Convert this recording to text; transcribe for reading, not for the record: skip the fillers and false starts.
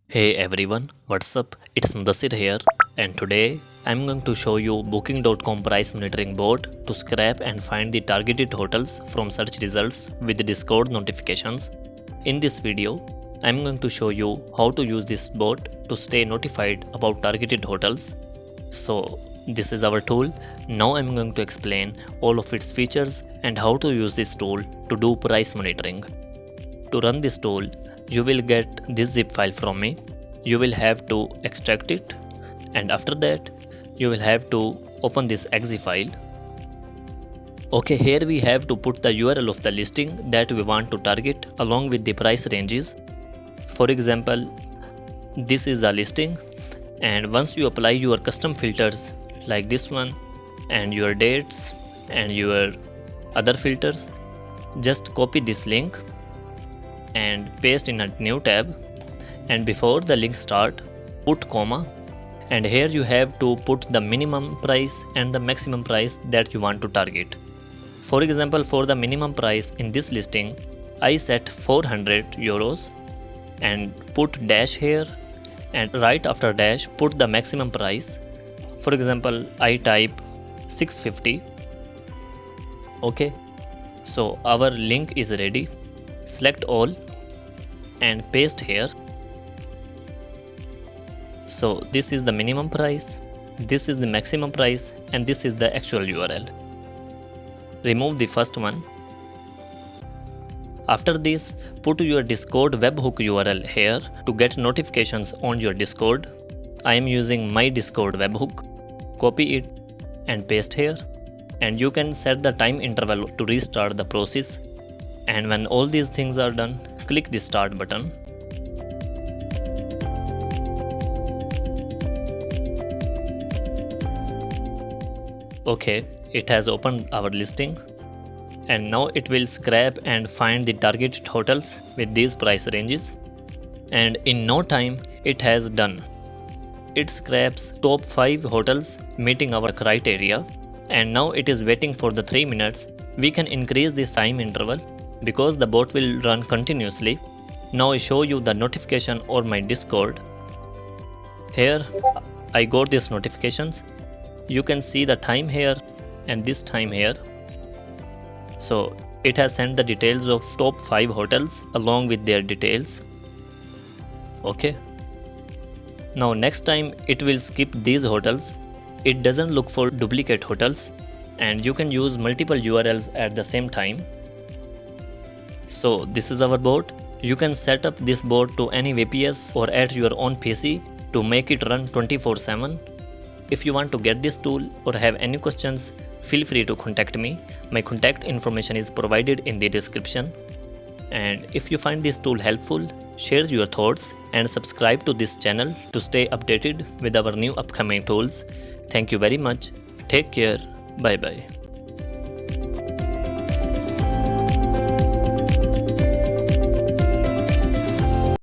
Hey everyone, what's up? It's Mudasir here, and today I'm going to show you Booking.com price monitoring bot to scrape and find the targeted hotels from search results with Discord notifications. In this video, I'm going to show you how to use this bot to stay notified about targeted hotels. So this is our tool. Now I'm going to explain all of its features and how to use this tool to do price monitoring. To run this tool, you will get this zip file from me. You will have to extract it, and after that you will have to open this exe file. Okay, here we have to put the URL of the listing that we want to target along with the price ranges. For example, this is the listing, and once you apply your custom filters like this one and your dates and your other filters, just copy this link and paste in a new tab, and before the link start put comma, and here you have to put the minimum price and the maximum price that you want to target. For example, for the minimum price in this listing I set 400 euros and put dash here, and right after dash put the maximum price. For example, I type 650. Okay, so our link is ready. Select all and paste here. So this is the minimum price, this is the maximum price, and this is the actual URL. Remove the first one. After this, put your Discord webhook URL here to get notifications on your Discord. I am using my Discord webhook. Copy it and paste here, and you can set the time interval to restart the process. And when all these things are done, click the start button. Okay, it has opened our listing, and now it will scrape and find the targeted hotels with these price ranges, and in no time it has done. It scrapes top 5 hotels meeting our criteria, and now it is waiting for the 3 minutes. We can increase this time interval because the bot will run continuously. Now I show you the notification on my Discord. Here I got these notifications. You can see the time here and this time here. So it has sent the details of top 5 hotels along with their details. Okay. Now next time it will skip these hotels. It doesn't look for duplicate hotels, and you can use multiple URLs at the same time. So this is our bot. You can set up this bot to any VPS or at your own PC to make it run 24/7. If you want to get this tool or have any questions, feel free to contact me. My contact information is provided in the description. And if you find this tool helpful, share your thoughts and subscribe to this channel to stay updated with our new upcoming tools. Thank you very much. Take care. Bye bye.